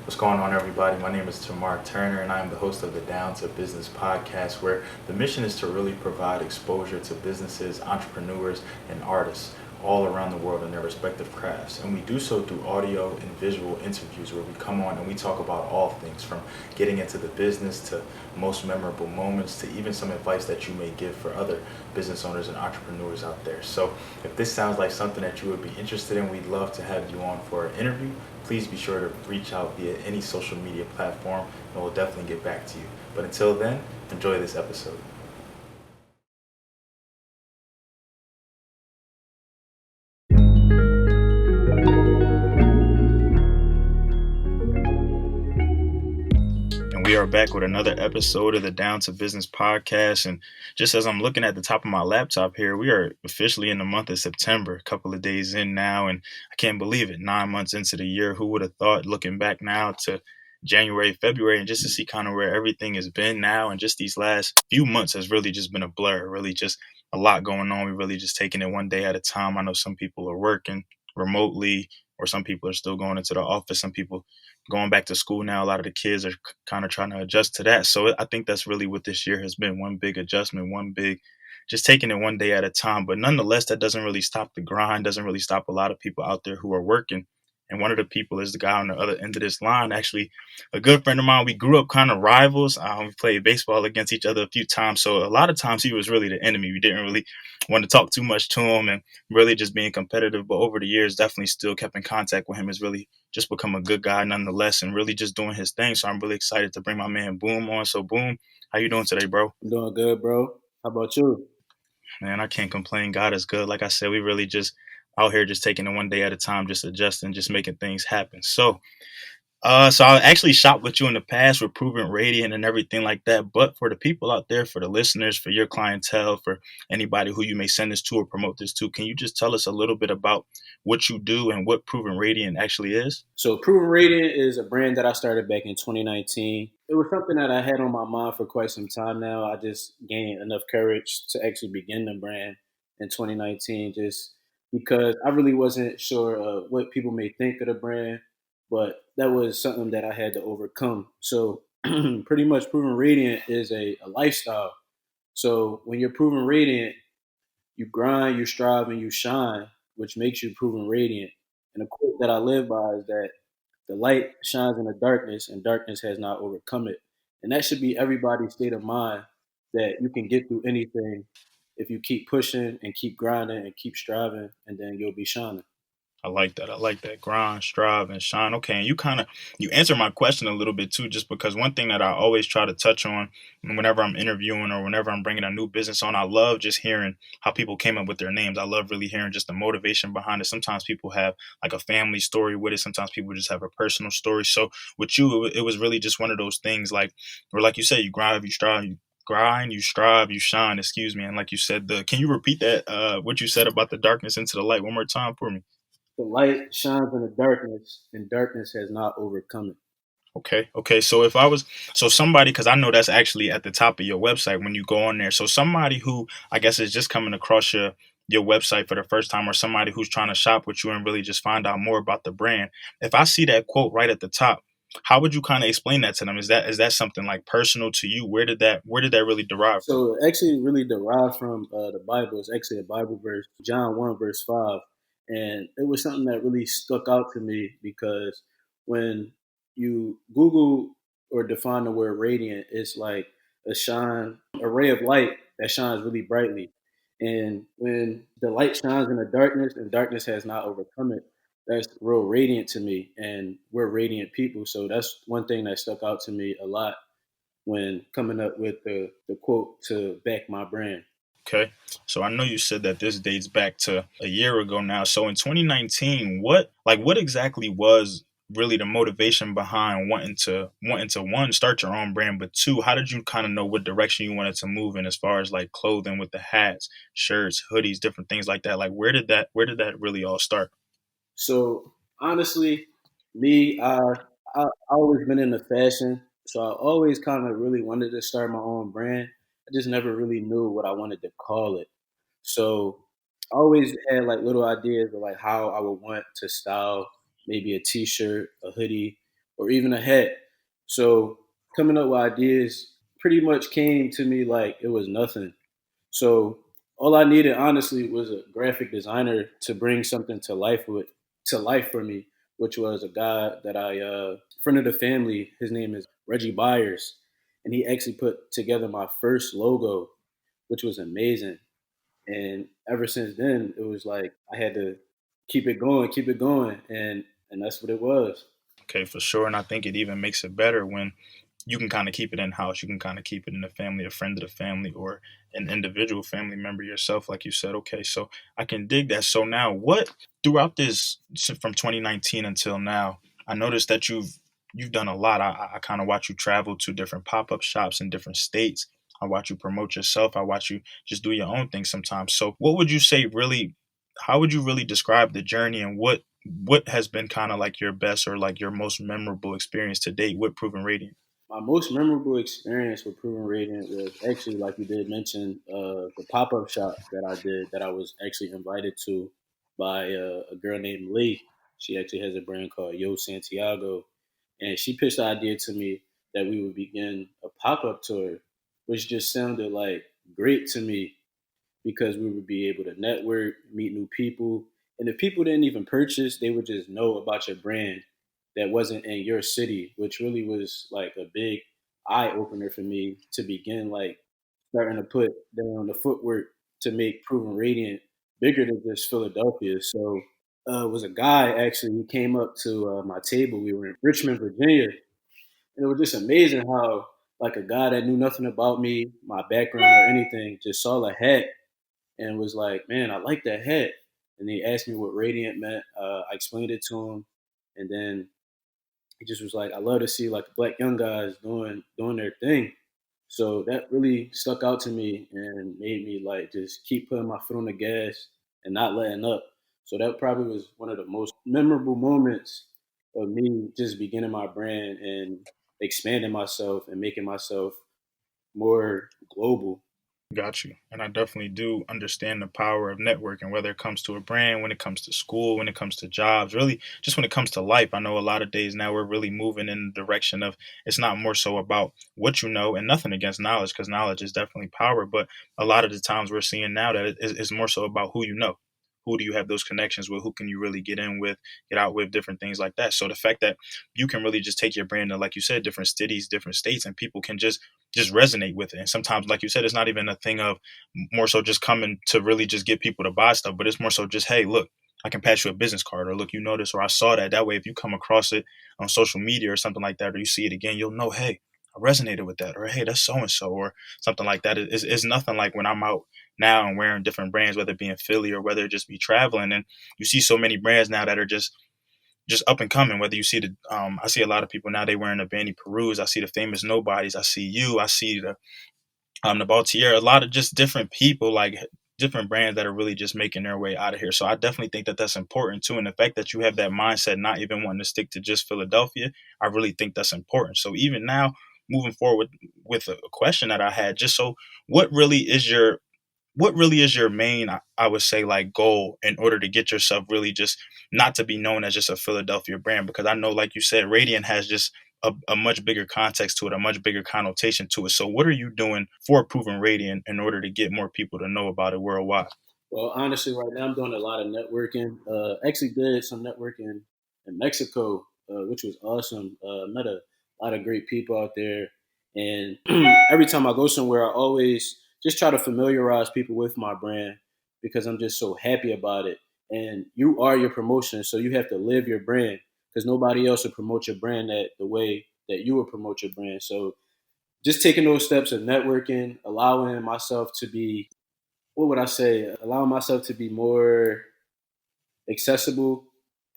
What's going on, everybody? My name is Tamar Turner, and I'm the host of the Down to Business podcast, where the mission is to really provide exposure to businesses, entrepreneurs, and artists all around the world in their respective crafts. And we do so through audio and visual interviews where we come on and we talk about all things from getting into the business to most memorable moments to even some advice that you may give for other business owners and entrepreneurs out there. So if this sounds like something that you would be interested in, we'd love to have you on for an interview. Please be sure to reach out via any social media platform and we'll definitely get back to you. But until then, enjoy this episode. And we are back with another episode of the Down to Business podcast. And just as I'm looking at the top of my laptop here, we are officially in the month of September, a couple of days in now. And I can't believe it, 9 months into the year. Who would have thought, looking back now to January, February, and just to see kind of where everything has been now. And just these last few months has really just been a blur, really just a lot going on. We really just taking it one day at a time. I know some people are working remotely, or some people are still going into the office. Some people going back to school now. A lot of the kids are kind of trying to adjust to that. So I think that's really what this year has been, one big adjustment, one big just taking it one day at a time. But nonetheless, that doesn't really stop the grind, doesn't really stop a lot of people out there who are working. And one of the people is the guy on the other end of this line, actually a good friend of mine. We grew up kind of rivals. We played baseball against each other a few times. So a lot of times he was really the enemy. We didn't really want to talk too much to him and really just being competitive. But over the years, definitely still kept in contact with him. Has really just become a good guy nonetheless and really just doing his thing. So I'm really excited to bring my man Boom on. So Boom, how you doing today, bro? I'm doing good, bro. How about you? Man, I can't complain. God is good. Like I said, we really just out here just taking it one day at a time, just adjusting, just making things happen. So I actually shopped with you in the past with Proven Radiant and everything like that. But for the people out there, for the listeners, for your clientele, for anybody who you may send this to or promote this to, can you just tell us a little bit about what you do and what Proven Radiant actually is? So, Proven Radiant is a brand that I started back in 2019. It was something that I had on my mind for quite some time now. I just gained enough courage to actually begin the brand in 2019, just because I really wasn't sure of what people may think of the brand, but that was something that I had to overcome. So, pretty much, Proven Radiant is a lifestyle. So, when you're Proven Radiant, you grind, you strive, and you shine, which makes you proven radiant. And a quote that I live by is that the light shines in the darkness, and darkness has not overcome it. And that should be everybody's state of mind, that you can get through anything if you keep pushing and keep grinding and keep striving, and then you'll be shining. I like that. I like that. Grind, strive, and shine. Okay, and you answer my question a little bit too, just because one thing that I always try to touch on whenever I'm interviewing or whenever I'm bringing a new business on, I love just hearing how people came up with their names. I love really hearing just the motivation behind it. Sometimes people have like a family story with it. Sometimes people just have a personal story. So with you, it was really just one of those things, like, or like you say, you grind, you strive, you grind, you strive, you shine. Excuse me. And like you said, the can you repeat that? What you said about the darkness into the light one more time for me? The light shines in the darkness, and darkness has not overcome it. Okay. Okay. So if I was, so somebody, because I know that's actually at the top of your website when you go on there. So somebody who I guess is just coming across your website for the first time, or somebody who's trying to shop with you and really just find out more about the brand. If I see that quote right at the top, how would you kind of explain that to them? Is that something like personal to you? Where did that really derive from? So it actually really derived from the Bible. It's actually a Bible verse, John 1, verse 5. And it was something that really stuck out to me because when you Google or define the word radiant, it's like a ray of light that shines really brightly. And when the light shines in the darkness and darkness has not overcome it, that's real radiant to me. And we're radiant people. So that's one thing that stuck out to me a lot when coming up with the quote to back my brand. Okay. So I know you said that this dates back to a year ago now. So in 2019, what exactly was really the motivation behind wanting to one, start your own brand, but two, how did you kind of know what direction you wanted to move in as far as like clothing with the hats, shirts, hoodies, different things like that? Like where did that really all start? So honestly, me, I always been into fashion, so I always kind of really wanted to start my own brand. I just never really knew what I wanted to call it. So I always had like little ideas of like how I would want to style maybe a t-shirt, a hoodie, or even a hat. So coming up with ideas pretty much came to me like it was nothing. So all I needed honestly was a graphic designer to bring something to life for me, which was a guy that I friend of the family. His name is Reggie Byers, and he actually put together my first logo, which was amazing. And ever since then, it was like I had to keep it going, and that's what it was. Okay, for sure. And I think it even makes it better when you can kind of keep it in house. You can kind of keep it in the family, a friend of the family, or an individual family member yourself, like you said. Okay, so I can dig that. So now, what throughout this from 2019 until now, I noticed that you've done a lot. I kind of watch you travel to different pop up shops in different states. I watch you promote yourself. I watch you just do your own thing sometimes. So, what would you say really? How would you really describe the journey, and what has been kind of like your best or like your most memorable experience to date with Proven Radiant? My most memorable experience with Proven Radiant was actually, like you did mention, the pop up shop that I did that I was actually invited to by a girl named Lee. She actually has a brand called Yo Santiago, and she pitched the idea to me that we would begin a pop up tour, which just sounded like great to me because we would be able to network, meet new people. And if people didn't even purchase, they would just know about your brand that wasn't in your city, which really was like a big eye opener for me to begin like starting to put down the footwork to make Proven Radiant bigger than just Philadelphia. So it was a guy actually who came up to my table. We were in Richmond, Virginia, and it was just amazing how like a guy that knew nothing about me, my background or anything, just saw a hat and was like, "Man, I like that hat." And he asked me what radiant meant. I explained it to him, and then he just was like, "I love to see like black young guys doing their thing." So that really stuck out to me and made me like just keep putting my foot on the gas and not letting up. So that probably was one of the most memorable moments of me just beginning my brand and expanding myself and making myself more global. Got you. And I definitely do understand the power of networking, whether it comes to a brand, when it comes to school, when it comes to jobs, really just when it comes to life. I know a lot of days now we're really moving in the direction of it's not more so about what you know and nothing against knowledge because knowledge is definitely power. But a lot of the times we're seeing now that it's more so about who you know. Who do you have those connections with? Who can you really get in with, get out with, different things like that. So the fact that you can really just take your brand to, like you said, different cities, different states, and people can just resonate with it. And sometimes, like you said, it's not even a thing of more so just coming to really just get people to buy stuff, but it's more so just, hey, look, I can pass you a business card, or look, you know this, or I saw that. That way, if you come across it on social media or something like that, or you see it again, you'll know, hey, I resonated with that, or hey, that's so and so, or something like that. It's nothing like when I'm out now and wearing different brands, whether it be in Philly or whether it just be traveling, and you see so many brands now that are just up and coming. Whether you see I see a lot of people now they wearing the Banny Perus. I see the famous nobodies. I see you. I see the Baltier. A lot of just different people, like different brands that are really just making their way out of here. So I definitely think that that's important too. And the fact that you have that mindset, not even wanting to stick to just Philadelphia, I really think that's important. So even now, moving forward with a question that I had, just so what really is your what really is your main, I would say, like goal in order to get yourself really just not to be known as just a Philadelphia brand? Because I know, like you said, Radiant has just a much bigger context to it, a much bigger connotation to it. So what are you doing for Proven Radiant in order to get more people to know about it worldwide? Well, honestly, right now I'm doing a lot of networking. Actually, did some networking in Mexico, which was awesome. Met a lot of great people out there, and every time I go somewhere, I always just try to familiarize people with my brand because I'm just so happy about it. And you are your promotion, so you have to live your brand because nobody else will promote your brand that the way that you will promote your brand. So just taking those steps of networking, allowing myself to be what would I say? Allowing myself to be more accessible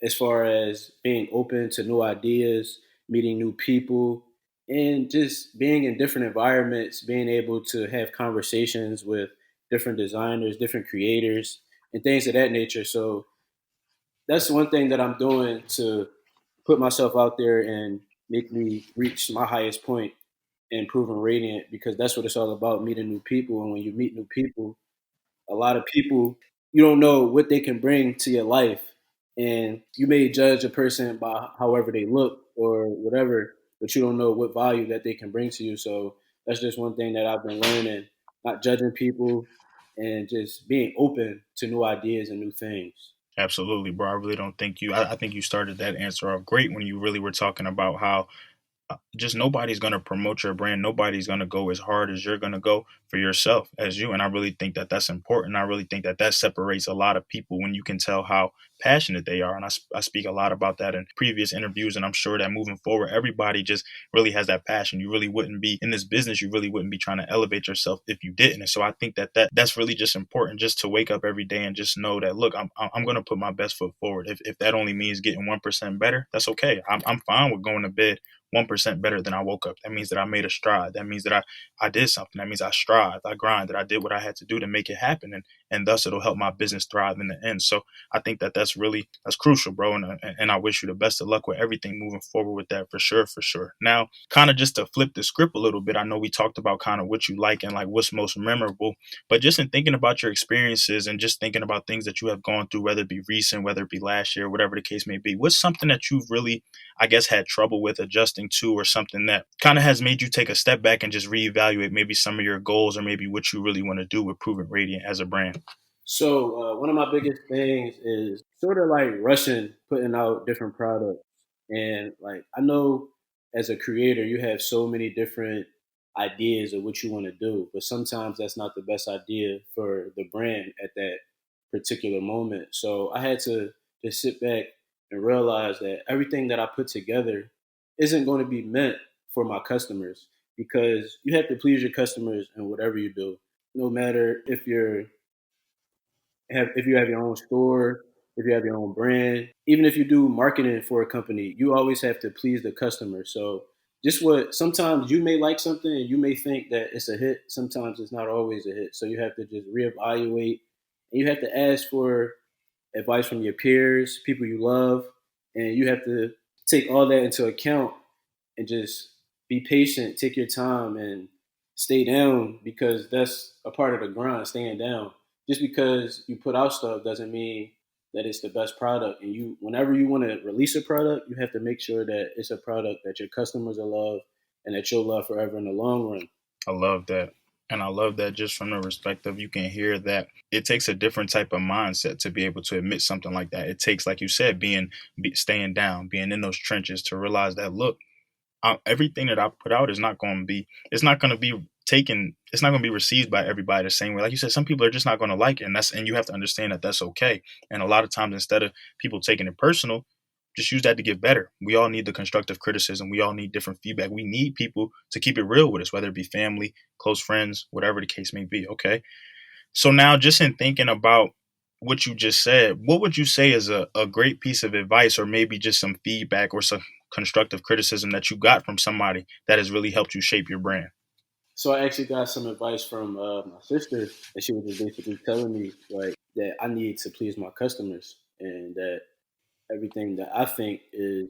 as far as being open to new ideas, meeting new people, and just being in different environments, being able to have conversations with different designers, different creators, and things of that nature. So that's one thing that I'm doing to put myself out there and make me reach my highest point and proven radiant because that's what it's all about meeting new people. And when you meet new people, a lot of people you don't know what they can bring to your life, and you may judge a person by however they look, or whatever, but you don't know what value that they can bring to you. So that's just one thing that I've been learning, not judging people and just being open to new ideas and new things. Absolutely, bro. I really don't think I think you started that answer off great when you really were talking about how just nobody's going to promote your brand. Nobody's going to go as hard as you're going to go for yourself as you. And I really think that that's important. I really think that that separates a lot of people when you can tell how passionate they are. And I speak a lot about that in previous interviews. And I'm sure that moving forward, everybody just really has that passion. You really wouldn't be in this business. You really wouldn't be trying to elevate yourself if you didn't. And so I think that that's really just important, just to wake up every day and just know that, look, I'm going to put my best foot forward. If that only means getting 1% better, that's okay. I'm fine with going to bed 1% better than I woke up. That means that I made a stride. That means that I did something. That means I strived, I grinded, I did what I had to do to make it happen, and thus it'll help my business thrive in the end. So I think that that's crucial, bro. And I wish you the best of luck with everything moving forward with that, for sure, for sure. Now, kind of just to flip the script a little bit, I know we talked about kind of what you like and like what's most memorable, but just in thinking about your experiences and just thinking about things that you have gone through, whether it be recent, whether it be last year, whatever the case may be, what's something that you've really, I guess, had trouble with adjusting to, or something that kind of has made you take a step back and just reevaluate maybe some of your goals or maybe what you really want to do with Proven Radiant as a brand? So one of my biggest things is sort of like rushing putting out different products, and like I know as a creator you have so many different ideas of what you want to do, but sometimes that's not the best idea for the brand at that particular moment. So I had to just sit back and realize that everything that I put together isn't going to be meant for my customers, because you have to please your customers in whatever you do, no matter if you have your own store, if you have your own brand, even if you do marketing for a company, you always have to please the customer. So just what sometimes you may like something and you may think that it's a hit, sometimes it's not always a hit. So you have to just reevaluate, and you have to ask for advice from your peers, people you love, and you have to take all that into account and just be patient, take your time, and stay down, because that's a part of the grind, staying down. Just because you put out stuff doesn't mean that it's the best product. And you, whenever you want to release a product, you have to make sure that it's a product that your customers will love and that you'll love forever in the long run. I love that. And I love that just from the perspective you can hear that it takes a different type of mindset to be able to admit something like that. It takes, like you said, staying down, being in those trenches to realize that, look, everything that I put out is not going to be, it's not going to be taken, it's not going to be received by everybody the same way. Like you said, some people are just not going to like it, and you have to understand that that's okay. And a lot of times, instead of people taking it personal, just use that to get better. We all need the constructive criticism. We all need different feedback. We need people to keep it real with us, whether it be family, close friends, whatever the case may be. Okay. So now, just in thinking about what you just said, what would you say is a great piece of advice, or maybe just some feedback or some constructive criticism that you got from somebody that has really helped you shape your brand? So I actually got some advice from my sister, and she was just basically telling me like that I need to please my customers, and that everything that I think is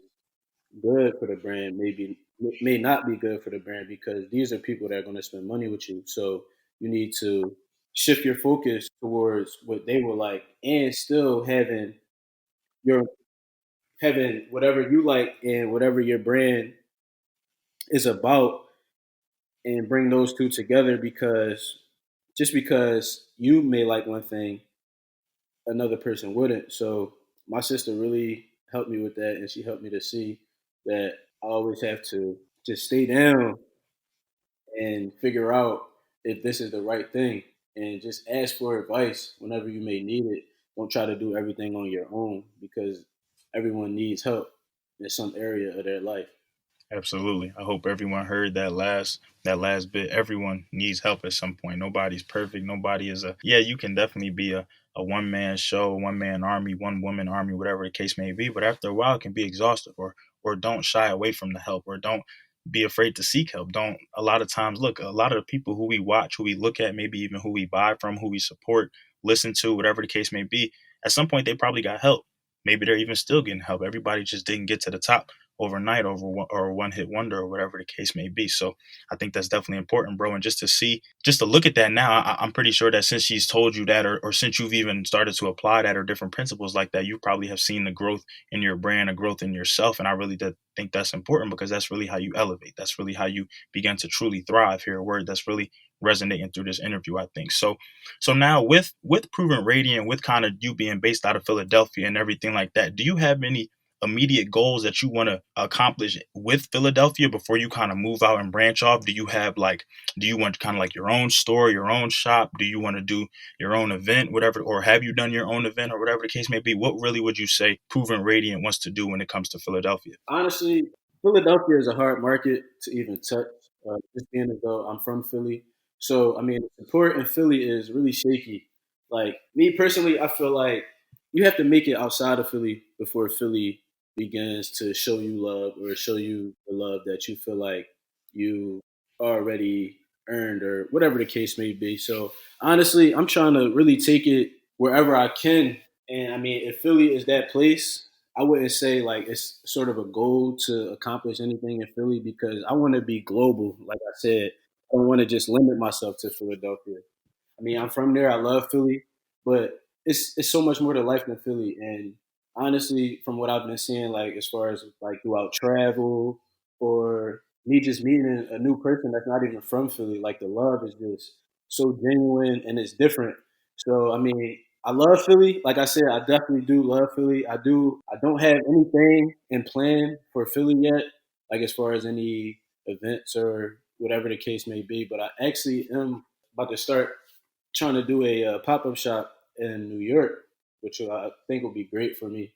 good for the brand may not be good for the brand, because these are people that are going to spend money with you. So you need to shift your focus towards what they will like, and still your having whatever you like and whatever your brand is about, and bring those two together, because just because you may like one thing, another person wouldn't. So my sister really helped me with that, and she helped me to see that I always have to just stay down and figure out if this is the right thing, and just ask for advice whenever you may need it. Don't try to do everything on your own, because everyone needs help in some area of their life. Absolutely. I hope everyone heard that last bit. Everyone needs help at some point. Nobody's perfect. Nobody is a, yeah, you can definitely be a one man show, one man army, one woman army, whatever the case may be. But after a while it can be exhaustive, or don't shy away from the help, or don't be afraid to seek help. Don't, a lot of times, look, a lot of the people who we watch, who we look at, maybe even who we buy from, who we support, listen to, whatever the case may be, at some point they probably got help. Maybe they're even still getting help. Everybody just didn't get to the top overnight or a one hit wonder or whatever the case may be. So I think that's definitely important, bro. And just to look at that now, I'm pretty sure that since she's told you that, or since you've even started to apply that or different principles like that, you probably have seen the growth in your brand, a growth in yourself. And I really did think that's important because that's really how you elevate. That's really how you begin to truly thrive here. A word that's really resonating through this interview, I think. So now with Proven Radiant, with kind of you being based out of Philadelphia and everything like that, do you have any immediate goals that you want to accomplish with Philadelphia before you kind of move out and branch off? Do you have like, do you want kind of like your own store, your own shop? Do you want to do your own event, whatever, or have you done your own event or whatever the case may be? What really would you say Proven Radiant wants to do when it comes to Philadelphia? Honestly, Philadelphia is a hard market to even touch. Just being as though I'm from Philly, so I mean, support in Philly is really shaky. Like me personally, I feel like you have to make it outside of Philly before Philly begins to show you love or show you the love that you feel like you already earned or whatever the case may be. So honestly, I'm trying to really take it wherever I can. And I mean, if Philly is that place, I wouldn't say like it's sort of a goal to accomplish anything in Philly because I want to be global. Like I said, I don't want to just limit myself to Philadelphia. I mean, I'm from there. I love Philly, but it's so much more to life than Philly. And honestly, from what I've been seeing, like as far as like throughout travel or me just meeting a new person that's not even from Philly, like the love is just so genuine and it's different. So I mean, I love Philly. Like I said, I definitely do love Philly. I do. I don't have anything in plan for Philly yet, like as far as any events or whatever the case may be. But I actually am about to start trying to do a pop up shop in New York, which I think will be great for me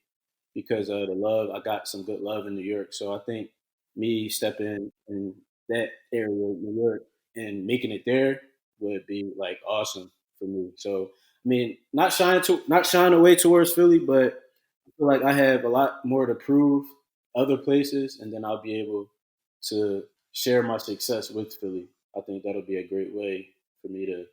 because the love I got some good love in New York. So I think me stepping in that area, New York, and making it there would be like awesome for me. So I mean, not shying away towards Philly, but I feel like I have a lot more to prove other places, and then I'll be able to share my success with Philly. I think that'll be a great way for me to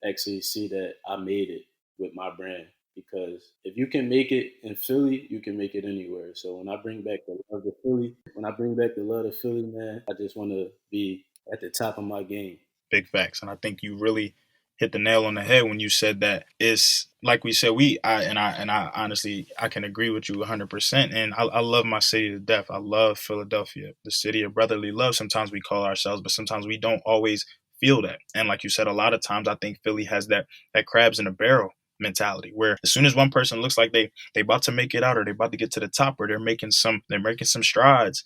actually see that I made it with my brand. Because if you can make it in Philly, you can make it anywhere. So when I bring back the love of Philly, when I bring back the love of Philly, man, I just want to be at the top of my game. Big facts. And I think you really hit the nail on the head when you said that. It's like we said, I honestly I can agree with you 100%. And I love my city to death. I love Philadelphia, the city of brotherly love. Sometimes we call ourselves, but sometimes we don't always feel that. And like you said, a lot of times I think Philly has that crabs in a barrel mentality where as soon as one person looks like they about to make it out or they about to get to the top or they're making some strides,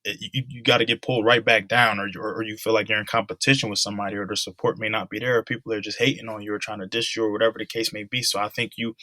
you got to get pulled right back down, or you feel like you're in competition with somebody, or the support may not be there, or people are just hating on you or trying to diss you, or whatever the case may be. So I think you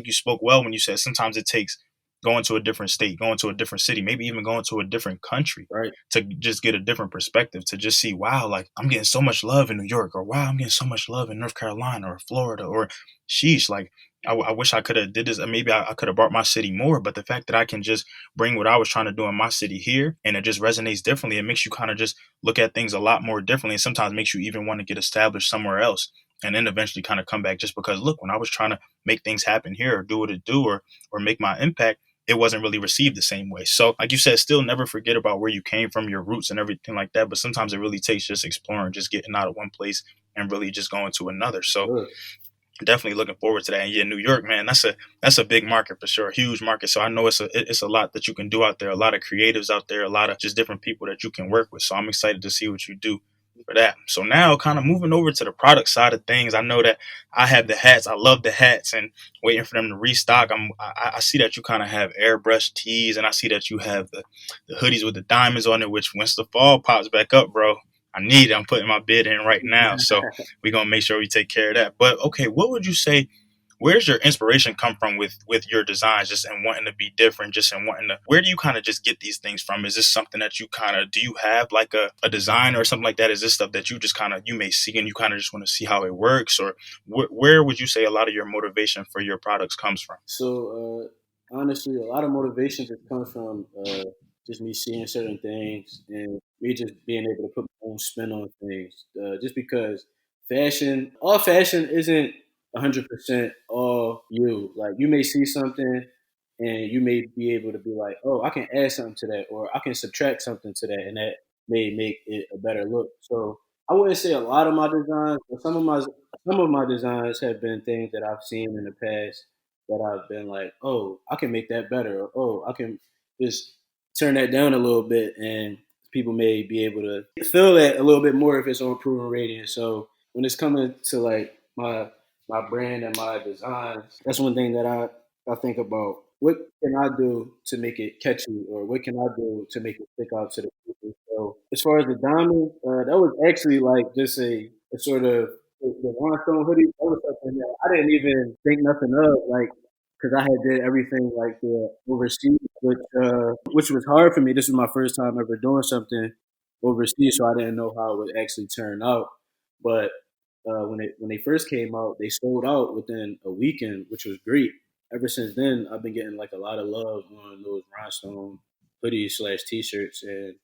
spoke well when you said sometimes it takes going to a different state, going to a different city, maybe even going to a different country Right. to just get a different perspective, to just see, wow, like I'm getting so much love in New York, or wow, I'm getting so much love in North Carolina or Florida, or sheesh, like I wish I could have did this. Maybe I could have brought my city more, but the fact that I can just bring what I was trying to do in my city here, and it just resonates differently. It makes you kind of just look at things a lot more differently, and sometimes makes you even want to get established somewhere else, and then eventually kind of come back just because look, when I was trying to make things happen here or do what it do or make my impact, it wasn't really received the same way. So, like you said, still never forget about where you came from, your roots, and everything like that. But sometimes it really takes just exploring, just getting out of one place and really just going to another. So, Sure. definitely looking forward to that. And yeah, New York, man, that's a big market for sure, a huge market. So I know it's a lot that you can do out there, a lot of creatives out there, a lot of just different people that you can work with. So I'm excited to see what you do for that. So now, kind of moving over to the product side of things, I know that I have the hats. I love the hats, and waiting for them to restock. I see that you kind of have airbrush tees, and I see that you have the hoodies with the diamonds on it. Which once the fall pops back up, bro, I need it. I'm putting my bid in right now. So we're gonna make sure we take care of that. But okay, what would you say? Where's your inspiration come from with your designs, just and wanting to be different, just and wanting to? Where do you kind of just get these things from? Is this something that you kind of do? You have like a design or something like that? Is this stuff that you just kind of you may see and you kind of just want to see how it works, or where would you say a lot of your motivation for your products comes from? So honestly, a lot of motivation just comes from just me seeing certain things and me just being able to put my own spin on things. Just because all fashion isn't 100% all you. Like you may see something and you may be able to be like, oh, I can add something to that, or I can subtract something to that, and that may make it a better look. So I wouldn't say a lot of my designs, but some of my designs have been things that I've seen in the past that I've been like, oh, I can make that better, or oh, I can just turn that down a little bit, and people may be able to feel that a little bit more if it's on proven rating. So when it's coming to like my brand and my designs, that's one thing that I think about. What can I do to make it catchy, or what can I do to make it stick out to the people? So as far as the diamond, that was actually like just a sort of the rhinestone hoodie. That was something that I didn't even think nothing of, like because I had did everything like the overseas, which was hard for me. This was my first time ever doing something overseas, so I didn't know how it would actually turn out. But when they first came out, they sold out within a weekend, which was great. Ever since then, I've been getting like a lot of love on those rhinestone hoodies slash t-shirts, and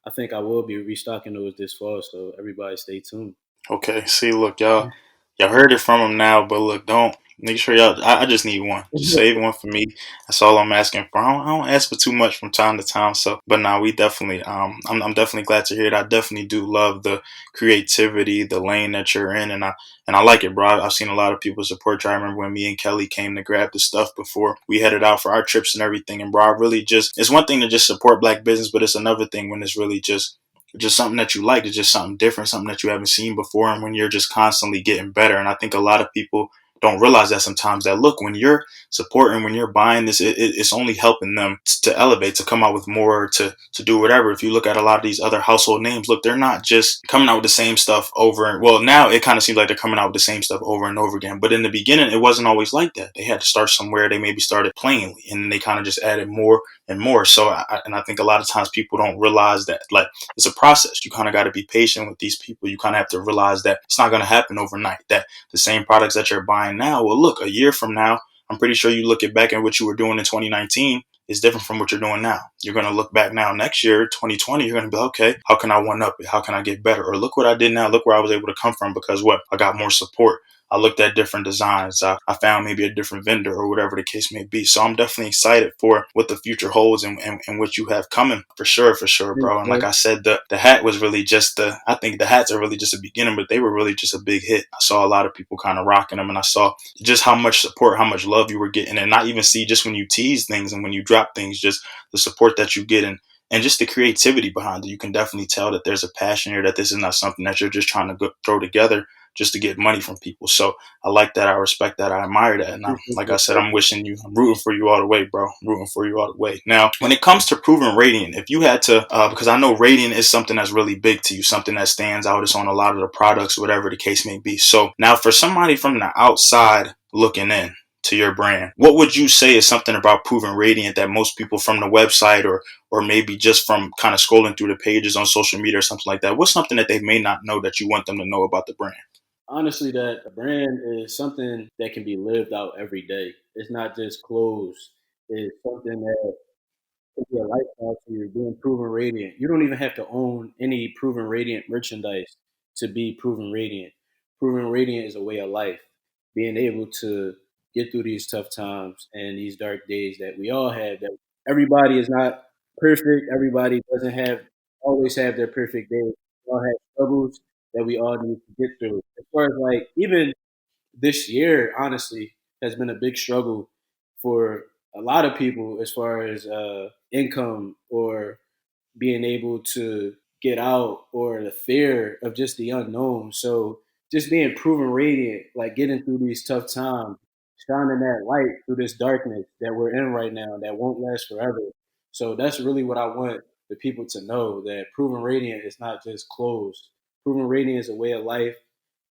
I think I will be restocking those this fall. So everybody, stay tuned. Okay, see, look, y'all heard it from him now, but look, don't make sure y'all. I just need one. Just save one for me. That's all I'm asking for. I don't ask for too much from time to time. So, but now we definitely, I'm definitely glad to hear it. I definitely do love the creativity, the lane that you're in, and I like it, bro. I've seen a lot of people support you. I remember when me and Kelly came to grab the stuff before we headed out for our trips and everything. And bro, I really just, it's one thing to just support black business, but it's another thing when it's really just something that you like. It's just something different, something that you haven't seen before, and when you're just constantly getting better. And I think a lot of people don't realize that sometimes, that look, when you're supporting, when you're buying this, it's only helping them to elevate, to come out with more, to do whatever. If you look at a lot of these other household names, look, they're not just coming out with the same stuff over and, well, now it kind of seems like they're coming out with the same stuff over and over again, but in the beginning it wasn't always like that. They had to start somewhere. They maybe started plainly, and then they kind of just added more and more. So I think a lot of times people don't realize that, like, it's a process. You kind of got to be patient with these people. You kind of have to realize that it's not going to happen overnight, that the same products that you're buying now, well, look, a year from now, I'm pretty sure you look at back at what you were doing in 2019 is different from what you're doing now. You're going to look back now next year, 2020, you're going to be, okay, how can I one up it? How can I get better? Or look what I did now. Look where I was able to come from, because what? I got more support. I looked at different designs. I found maybe a different vendor or whatever the case may be. So I'm definitely excited for what the future holds, and what you have coming, for sure, bro. And like I said, the hat was really just I think the hats are really just a beginning, but they were really just a big hit. I saw a lot of people kind of rocking them, and I saw just how much support, how much love you were getting. And not even see just when you tease things and when you drop things, just the support that you get, and just the creativity behind it. You can definitely tell that there's a passion here, that this is not something that you're just trying to throw together just to get money from people. So I like that. I respect that. I admire that. And like I said, I'm wishing you, I'm rooting for you all the way, bro. I'm rooting for you all the way. Now, when it comes to proven rating, if you had to, because I know rating is something that's really big to you, something that stands out. It's on a lot of the products, whatever the case may be. So now, for somebody from the outside looking in to your brand, what would you say is something about Proven Radiant that most people from the website, or maybe just from kind of scrolling through the pages on social media or something like that, what's something that they may not know that you want them to know about the brand? Honestly, that a brand is something that can be lived out every day. It's not just clothes. It's something that can be a lifestyle to you. Being proven radiant. You don't even have to own any proven radiant merchandise to be proven radiant. Proven radiant is a way of life. Being able to get through these tough times and these dark days that we all have. That everybody is not perfect. Everybody doesn't have always have their perfect days. We all have struggles that we all need to get through. As far as like even this year, honestly, has been a big struggle for a lot of people as far as income or being able to get out, or the fear of just the unknown. So just being proven radiant, like getting through these tough times, shining that light through this darkness that we're in right now that won't last forever. So that's really what I want the people to know, that proven radiant is not just clothes. Proven radiant is a way of life,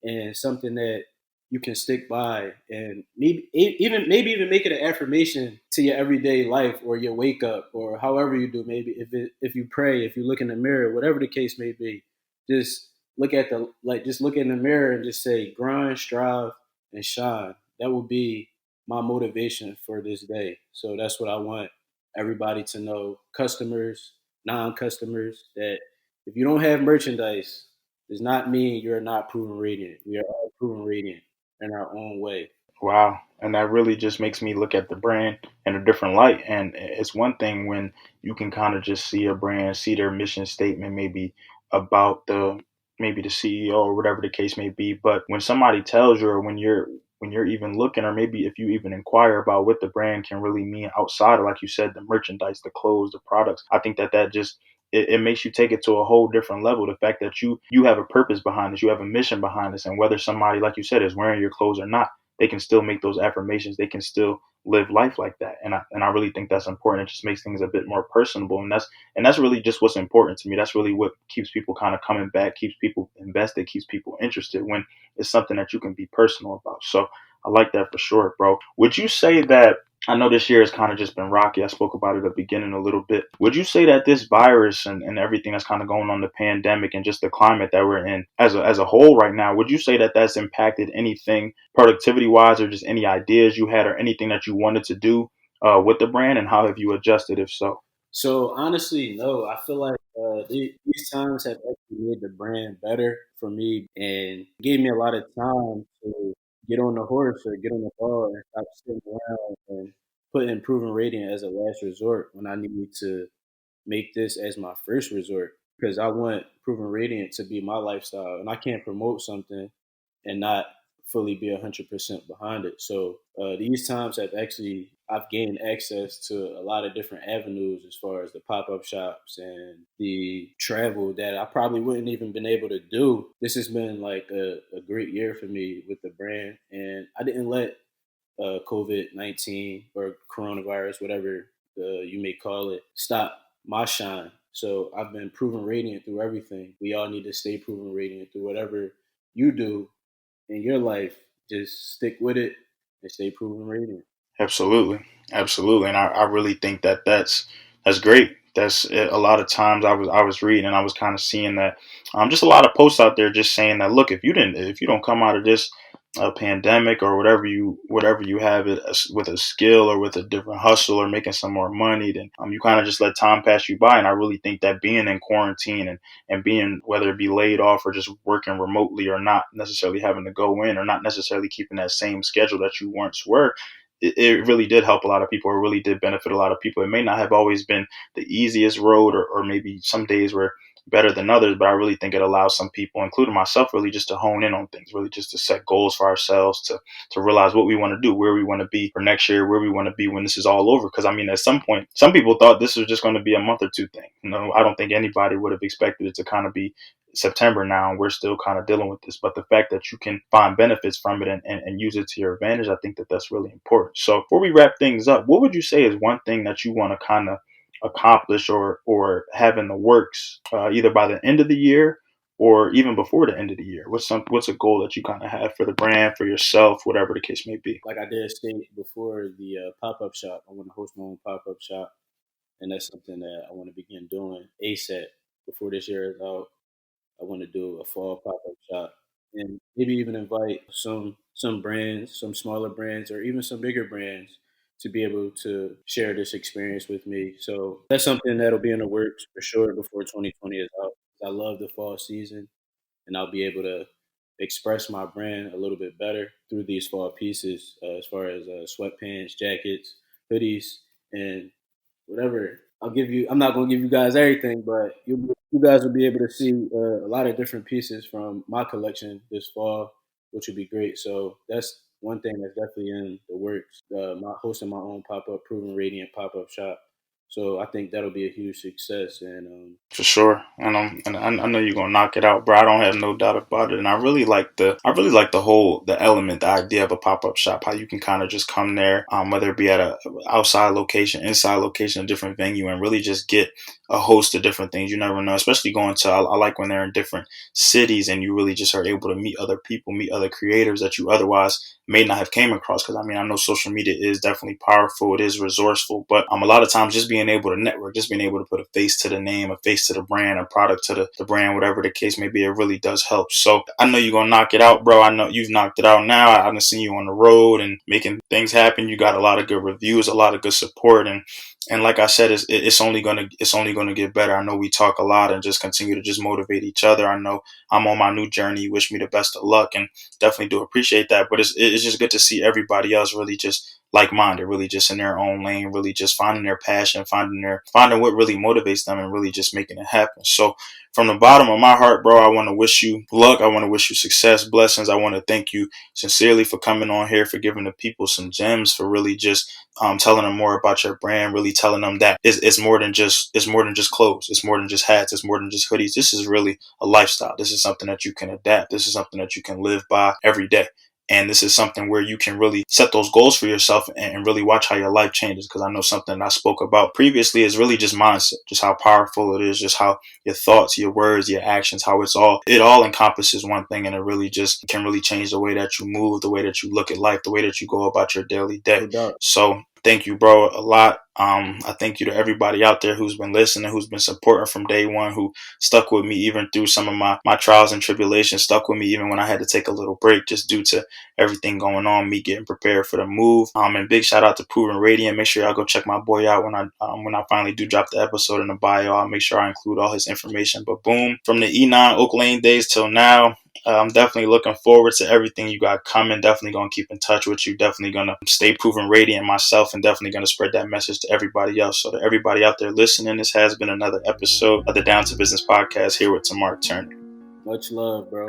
and something that you can stick by, and maybe even make it an affirmation to your everyday life, or your wake up, or however you do. Maybe if you pray, if you look in the mirror, whatever the case may be, just just look in the mirror and just say, grind, strive, and shine. That will be my motivation for this day. So that's what I want everybody to know, customers, non-customers, that if you don't have merchandise, does not mean you're not proven radiant. We are all proven radiant in our own way. Wow. And that really just makes me look at the brand in a different light. And it's one thing when you can kind of just see a brand, see their mission statement, maybe about maybe the CEO or whatever the case may be. But when somebody tells you, or when you're even looking, or maybe if you even inquire about what the brand can really mean outside of, like you said, the merchandise, the clothes, the products, I think that just it makes you take it to a whole different level. The fact that you have a purpose behind this, you have a mission behind this, and whether somebody, like you said, is wearing your clothes or not, they can still make those affirmations. They can still live life like that. And I really think that's important. It just makes things a bit more personable. And that's really just what's important to me. That's really what keeps people kind of coming back, keeps people invested, keeps people interested when it's something that you can be personal about. So I like that for sure, bro. Would you say that, I know this year has kind of just been rocky. I spoke about it at the beginning a little bit. Would you say that this virus and everything that's kind of going on, the pandemic and just the climate that we're in as a whole right now, would you say that that's impacted anything productivity wise, or just any ideas you had or anything that you wanted to do with the brand, and how have you adjusted if so? So honestly, no. I feel like these times have actually made the brand better for me and gave me a lot of time to get on the horse or get on the ball and stop sitting around and put improving rating as a last resort when I need to make this as my first resort because I want proven radiant to be my lifestyle, and I can't promote something and not fully be 100% behind it. So these times have actually I've gained access to a lot of different avenues as far as the pop up shops and the travel that I probably wouldn't even been able to do. This has been like a great year for me with the brand, and I didn't let COVID-19 or coronavirus, whatever you may call it, stop my shine. So I've been proven radiant through everything. We all need to stay proven radiant through whatever you do in your life. Just stick with it and stay proven radiant. Absolutely, absolutely, and I really think that that's great. That's a lot of times I was reading and I was kind of seeing that just a lot of posts out there just saying that, look, if you don't come out of this pandemic or whatever you have it with a skill or with a different hustle or making some more money, then you kind of just let time pass you by. And I really think that being in quarantine and being, whether it be laid off or just working remotely or not necessarily having to go in or not necessarily keeping that same schedule that you once were, it really did help a lot of people. It really did benefit a lot of people. It may not have always been the easiest road, or maybe some days were better than others, but I really think it allows some people, including myself, really just to hone in on things, really just to set goals for ourselves, to realize what we want to do, where we want to be for next year, where we want to be when this is all over. Because I mean, at some point, some people thought this was just going to be a month or two thing. I don't think anybody would have expected it to kind of be September now, and we're still kind of dealing with this. But the fact that you can find benefits from it and use it to your advantage, I think that that's really important. So before we wrap things up, what would you say is one thing that you want to kind of accomplish or have in the works, either by the end of the year or even before the end of the year? What's a goal that you kind of have for the brand, for yourself, whatever the case may be? Like I did state before, the pop up shop, I want to host my own pop up shop, and that's something that I want to begin doing ASAP before this year is out. I want to do a fall pop up shop and maybe even invite some brands, some smaller brands, or even some bigger brands to be able to share this experience with me. So that's something that'll be in the works for sure before 2020 is out. I love the fall season, and I'll be able to express my brand a little bit better through these fall pieces, as far as sweatpants, jackets, hoodies, and whatever. I'll give you. I'm not gonna give you guys everything, but you guys will be able to see a lot of different pieces from my collection this fall, which would be great. So that's one thing that's definitely in the works. My hosting my own pop up, proven radiant pop up shop. So I think that'll be a huge success. And For sure, and I know you're gonna knock it out, bro. I don't have no doubt about it. And I really like the whole the element, the idea of a pop up shop. How you can kind of just come there, whether it be at a outside location, inside location, a different venue, and really just get a host of different things. You never know, especially going to. I like when they're in different cities, and you really just are able to meet other people, meet other creators that you otherwise may not have came across. Because I mean, I know social media is definitely powerful. It is resourceful, but a lot of times just being able to network, just being able to put a face to the name, a face to the brand, a product to the brand, whatever the case may be, it really does help. So I know you're gonna knock it out, bro. I know you've knocked it out now. I've seen you on the road and making things happen. You got a lot of good reviews, a lot of good support, and And like I said, it's only gonna get better. I know we talk a lot and just continue to just motivate each other. I know I'm on my new journey. You wish me the best of luck, and definitely do appreciate that. But it's just good to see everybody else really just like minded, really just in their own lane, really just finding their passion, finding what really motivates them, and really just making it happen. So from the bottom of my heart, bro, I want to wish you luck. I want to wish you success, blessings. I want to thank you sincerely for coming on here, for giving the people some gems, for really just telling them more about your brand, really telling them that it's more than just clothes, it's more than just hats, it's more than just hoodies. This is really a lifestyle. This is something that you can adapt. This is something that you can live by every day. And this is something where you can really set those goals for yourself and really watch how your life changes. Because I know something I spoke about previously is really just mindset, just how powerful it is, just how your thoughts, your words, your actions, how it all encompasses one thing, and it really just can really change the way that you move, the way that you look at life, the way that you go about your daily day. No doubt. So thank you, bro, a lot. I thank you to everybody out there who's been listening, who's been supporting from day one, who stuck with me even through some of my trials and tribulations, stuck with me even when I had to take a little break just due to everything going on, me getting prepared for the move. And big shout out to Proven Radiant. Make sure y'all go check my boy out when I finally do drop the episode in the bio. I'll make sure I include all his information. But boom, from the E9 Oak Lane days till now, I'm definitely looking forward to everything you got coming. Definitely going to keep in touch with you. Definitely going to stay Proven Radiant myself, and definitely going to spread that message to everybody else. So to everybody out there listening, this has been another episode of the Down to Business podcast here with Tamar Turner. Much love, bro.